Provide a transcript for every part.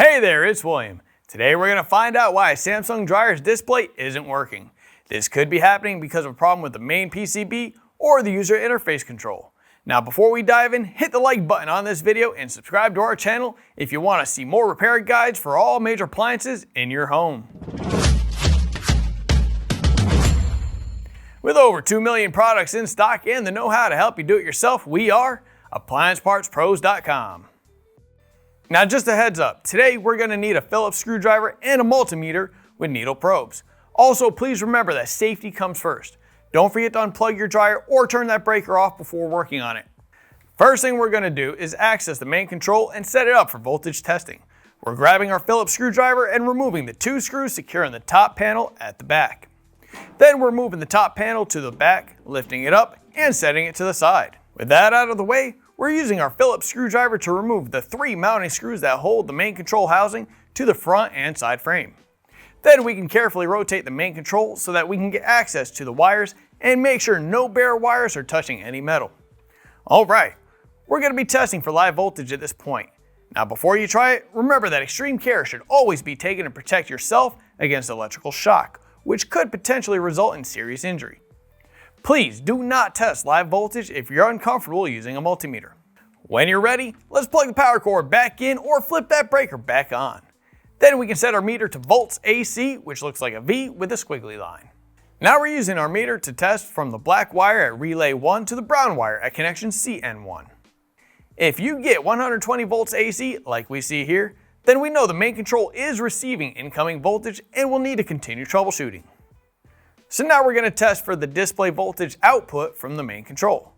Hey there, it's William. Today we're going to find out why a Samsung dryer's display isn't working. This could be happening because of a problem with the main PCB or the user interface control. Now before we dive in, hit the like button on this video and subscribe to our channel if you want to see more repair guides for all major appliances in your home. With over 2 million products in stock and the know-how to help you do it yourself, we are AppliancePartsPros.com. Now just a heads up, today we're going to need a Phillips screwdriver and a multimeter with needle probes. Also, please remember that safety comes first. Don't forget to unplug your dryer or turn that breaker off before working on it. First thing we're going to do is access the main control and set it up for voltage testing. We're grabbing our Phillips screwdriver and removing the 2 screws securing the top panel at the back. Then we're moving the top panel to the back, lifting it up and setting it to the side. With that out of the way, we're using our Phillips screwdriver to remove the 3 mounting screws that hold the main control housing to the front and side frame. Then we can carefully rotate the main control so that we can get access to the wires and make sure no bare wires are touching any metal. Alright, we're going to be testing for live voltage at this point. Now before you try it, remember that extreme care should always be taken to protect yourself against electrical shock, which could potentially result in serious injury. Please do not test live voltage if you're uncomfortable using a multimeter. When you're ready, let's plug the power cord back in or flip that breaker back on. Then we can set our meter to volts AC, which looks like a V with a squiggly line. Now we're using our meter to test from the black wire at relay 1 to the brown wire at connection CN1. If you get 120 volts AC, like we see here, then we know the main control is receiving incoming voltage and will need to continue troubleshooting. So now we're going to test for the display voltage output from the main control.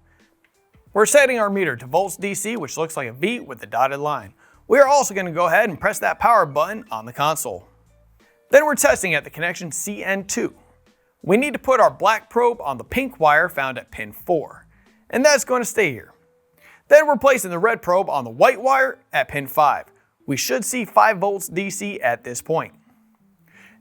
We're setting our meter to volts DC, which looks like a V with the dotted line. We are also going to go ahead and press that power button on the console. Then we're testing at the connection CN2. We need to put our black probe on the pink wire found at pin 4, and that's going to stay here. Then we're placing the red probe on the white wire at pin 5. We should see 5 volts DC at this point.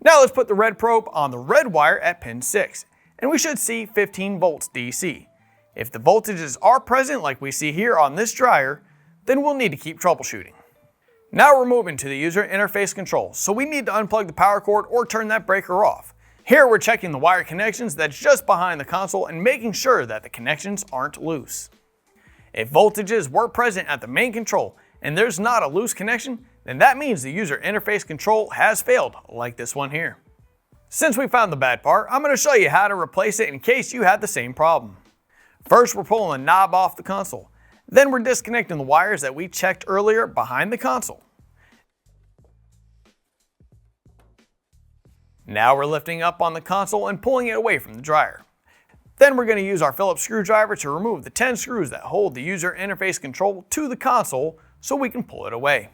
Now let's put the red probe on the red wire at pin 6, and we should see 15 volts DC. If the voltages are present like we see here on this dryer, then we'll need to keep troubleshooting. Now we're moving to the user interface control, so we need to unplug the power cord or turn that breaker off. Here we're checking the wire connections that's just behind the console and making sure that the connections aren't loose. If voltages were present at the main control and there's not a loose connection, then that means the user interface control has failed, like this one here. Since we found the bad part, I'm going to show you how to replace it in case you had the same problem. First, we're pulling the knob off the console. Then we're disconnecting the wires that we checked earlier behind the console. Now we're lifting up on the console and pulling it away from the dryer. Then we're going to use our Phillips screwdriver to remove the 10 screws that hold the user interface control to the console so we can pull it away.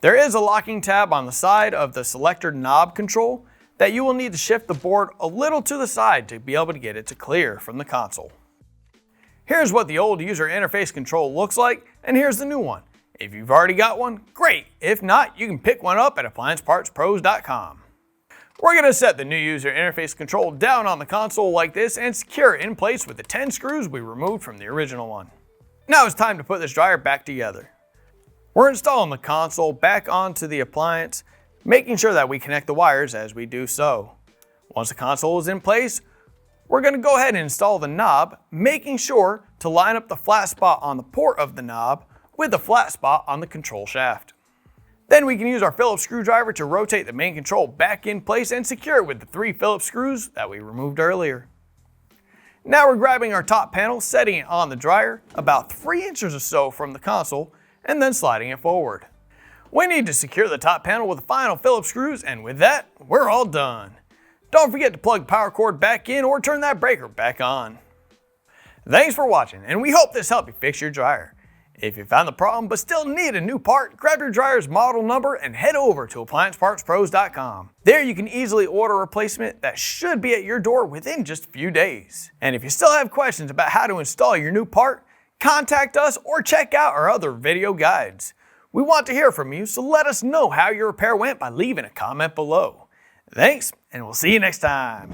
There is a locking tab on the side of the selector knob control that you will need to shift the board a little to the side to be able to get it to clear from the console. Here's what the old user interface control looks like, and here's the new one. If you've already got one, great. If not, you can pick one up at AppliancePartsPros.com. We're going to set the new user interface control down on the console like this and secure it in place with the 10 screws we removed from the original one. Now it's time to put this dryer back together. We're installing the console back onto the appliance, making sure that we connect the wires as we do so. Once the console is in place, we're going to go ahead and install the knob, making sure to line up the flat spot on the port of the knob with the flat spot on the control shaft. Then we can use our Phillips screwdriver to rotate the main control back in place and secure it with the 3 Phillips screws that we removed earlier. Now we're grabbing our top panel, setting it on the dryer about 3 inches or so from the console, and then sliding it forward. We need to secure the top panel with the final Phillips screws, and with that, we're all done. Don't forget to plug the power cord back in or turn that breaker back on. Thanks for watching, and we hope this helped you fix your dryer. If you found the problem but still need a new part, grab your dryer's model number and head over to AppliancePartsPros.com. There you can easily order a replacement that should be at your door within just a few days. And if you still have questions about how to install your new part, contact us or check out our other video guides. We want to hear from you, so let us know how your repair went by leaving a comment below. Thanks, and we'll see you next time.